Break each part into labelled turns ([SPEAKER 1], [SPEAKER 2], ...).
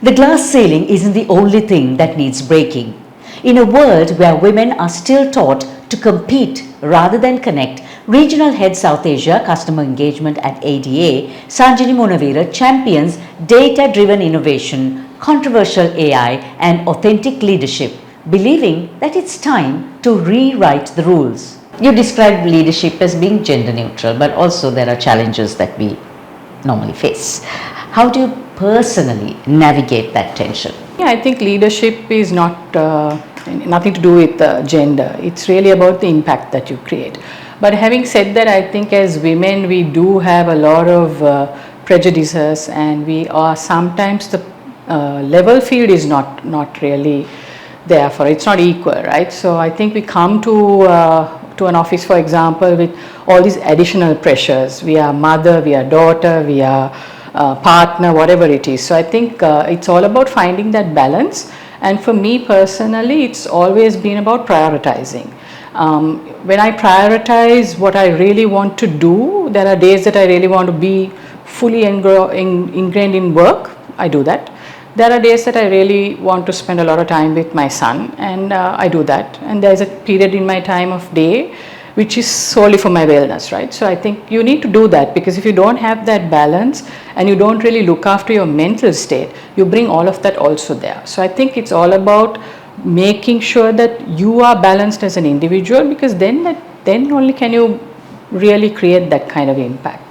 [SPEAKER 1] The glass ceiling isn't the only thing that needs breaking. In a world where women are still taught to compete rather than connect, Regional Head South Asia Customer Engagement at ADA, Sanjini Munaweer champions data-driven innovation, controversial AI and authentic leadership, believing that it's time to rewrite the rules. You describe leadership as being gender neutral, but also there are challenges that we normally face. How do you personally navigate that tension?
[SPEAKER 2] Yeah, I think leadership is nothing to do with gender. It's really about the impact that you create. But having said that, I think as women we do have a lot of prejudices, and we are sometimes the level field is not really there for it. It's not equal, right? So I think we come to an office, for example, with all these additional pressures. We are mother, we are daughter, we are partner, whatever it is. So I think it's all about finding that balance. And for me personally, it's always been about prioritizing. When I prioritize what I really want to do, there are days that I really want to be fully ingrained in work. I do that. There are days that I really want to spend a lot of time with my son, and I do that. And there's a period in my time of day which is solely for my wellness, right? So I think you need to do that, because if you don't have that balance and you don't really look after your mental state, you bring all of that also there. So I think it's all about making sure that you are balanced as an individual, because then only can you really create that kind of impact.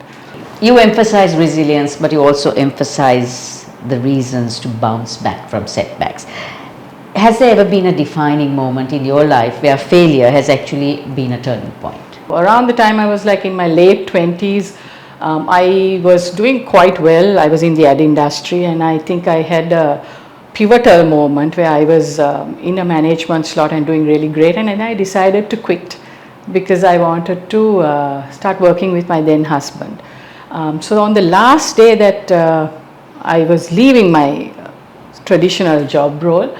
[SPEAKER 1] You emphasize resilience, but you also emphasize the reasons to bounce back from setbacks. Has there ever been a defining moment in your life where failure has actually been a turning point?
[SPEAKER 2] Around the time I was like in my late 20s, I was doing quite well. I was in the ad industry, and I think I had a pivotal moment where I was in a management slot and doing really great, and then I decided to quit because I wanted to start working with my then husband. So on the last day that I was leaving my traditional job role,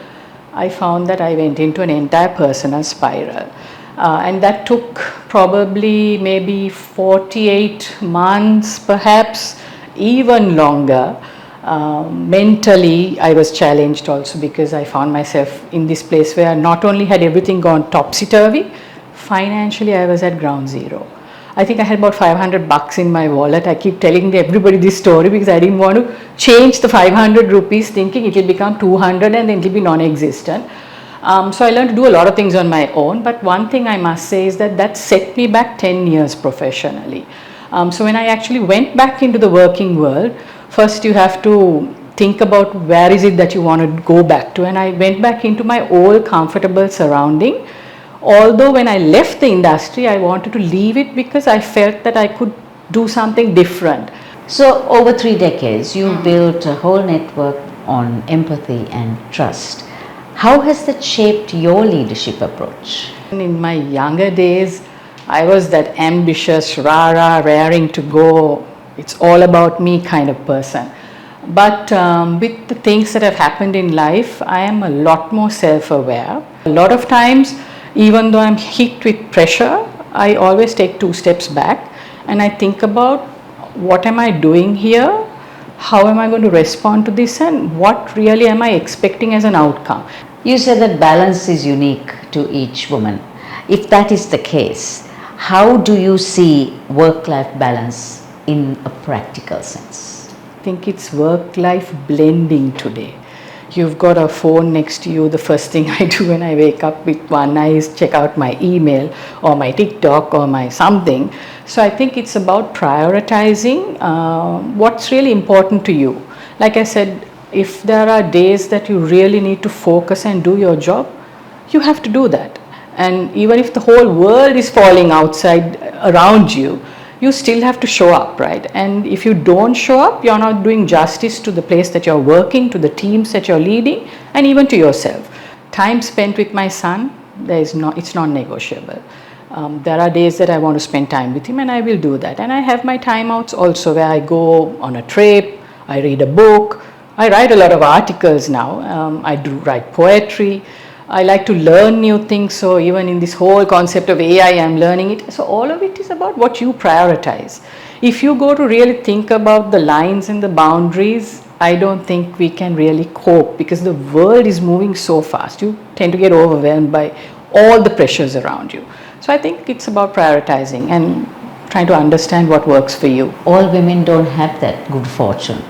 [SPEAKER 2] I found that I went into an entire personal spiral. And that took probably maybe 48 months, perhaps even longer. Mentally, I was challenged also, because I found myself in this place where not only had everything gone topsy-turvy, financially I was at ground zero. I think I had about $500 in my wallet. I keep telling everybody this story because I didn't want to change the 500 rupees thinking it will become 200 and then it will be non-existent. So I learned to do a lot of things on my own, but one thing I must say is that set me back 10 years professionally. So when I actually went back into the working world, first you have to think about where is it that you want to go back to, and I went back into my old comfortable surrounding. Although when I left the industry, I wanted to leave it because I felt that I could do something different.
[SPEAKER 1] So over 3 decades, you built a whole network on empathy and trust. How has that shaped your leadership approach?
[SPEAKER 2] In my younger days, I was that ambitious, raring to go, it's all about me kind of person. But with the things that have happened in life, I am a lot more self-aware. A lot of times, even though I'm hit with pressure, I always take 2 steps back and I think about what am I doing here, how am I going to respond to this, and what really am I expecting as an outcome.
[SPEAKER 1] You said that balance is unique to each woman. If that is the case, how do you see work-life balance in a practical sense?
[SPEAKER 2] I think it's work-life blending today. You've got a phone next to you. The first thing I do when I wake up with one eye is check out my email or my TikTok or my something. So I think it's about prioritizing what's really important to you. Like I said, if there are days that you really need to focus and do your job, you have to do that. And even if the whole world is falling outside around you, you still have to show up, right? And if you don't show up, you're not doing justice to the place that you're working, to the teams that you're leading, and even to yourself. Time spent with my son, it's non-negotiable. There are days that I want to spend time with him, and I will do that. And I have my timeouts also, where I go on a trip, I read a book, I write a lot of articles now, I do write poetry. I like to learn new things. So even in this whole concept of AI, I'm learning it. So all of it is about what you prioritize. If you go to really think about the lines and the boundaries, I don't think we can really cope, because the world is moving so fast. You tend to get overwhelmed by all the pressures around you. So I think it's about prioritizing and trying to understand what works for you.
[SPEAKER 1] All women don't have that good fortune.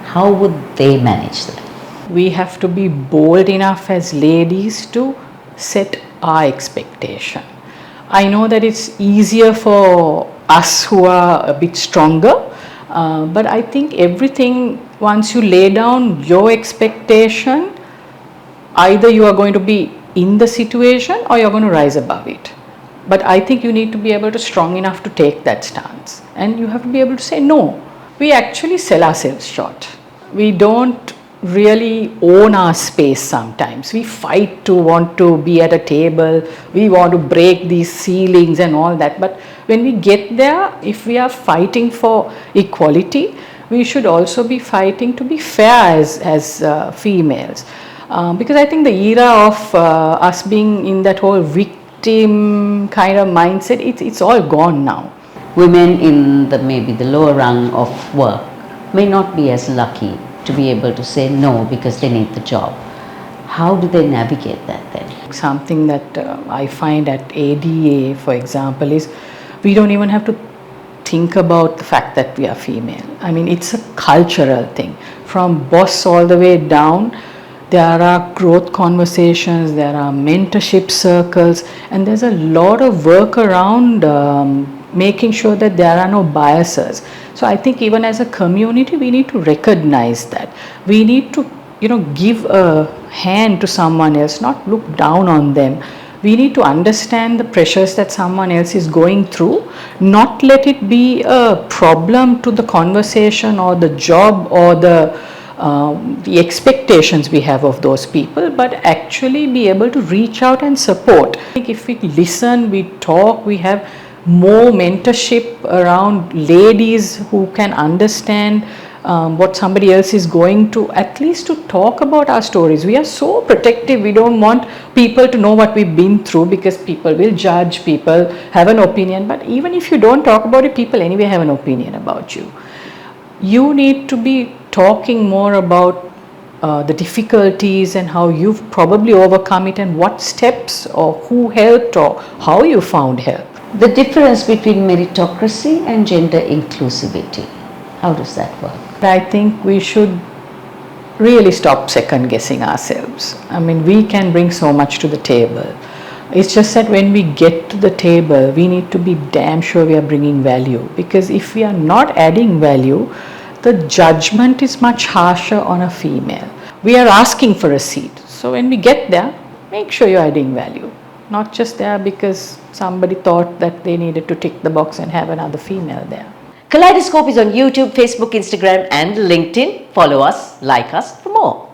[SPEAKER 1] How would they manage that?
[SPEAKER 2] We have to be bold enough as ladies to set our expectation. I know that it's easier for us who are a bit stronger, but I think everything, once you lay down your expectation, either you are going to be in the situation or you're going to rise above it. But I think you need to be able to strong enough to take that stance, and you have to be able to say no. We actually sell ourselves short. We don't really own our space sometimes. We fight to want to be at a table, we want to break these ceilings and all that. But when we get there, if we are fighting for equality, we should also be fighting to be fair as females. Because I think the era of us being in that whole victim kind of mindset, it's all gone now.
[SPEAKER 1] Women in maybe the lower rung of work may not be as lucky to be able to say no because they need the job. How do they navigate that then?
[SPEAKER 2] Something that I find at ADA, for example, is we don't even have to think about the fact that we are female. I mean, it's a cultural thing. From boss all the way down, there are growth conversations, there are mentorship circles, and there's a lot of work around making sure that there are no biases. So I think even as a community, we need to recognize that. We need to, give a hand to someone else, not look down on them. We need to understand the pressures that someone else is going through, not let it be a problem to the conversation or the job or the expectations we have of those people, but actually be able to reach out and support. I think if we listen, we talk, we have more mentorship around ladies who can understand what somebody else is going to, at least to talk about our stories. We are so protective. We don't want people to know what we've been through, because people will judge, people have an opinion. But even if you don't talk about it, people anyway have an opinion about you. You need to be talking more about the difficulties and how you've probably overcome it, and what steps or who helped or how you found help.
[SPEAKER 1] The difference between meritocracy and gender inclusivity, how does that work?
[SPEAKER 2] I think we should really stop second guessing ourselves. I mean, we can bring so much to the table. It's just that when we get to the table, we need to be damn sure we are bringing value, because if we are not adding value, the judgment is much harsher on a female. We are asking for a seat. So when we get there, make sure you're adding value. Not just there because somebody thought that they needed to tick the box and have another female there.
[SPEAKER 1] Kaleidoscope is on YouTube, Facebook, Instagram and LinkedIn. Follow us, like us for more.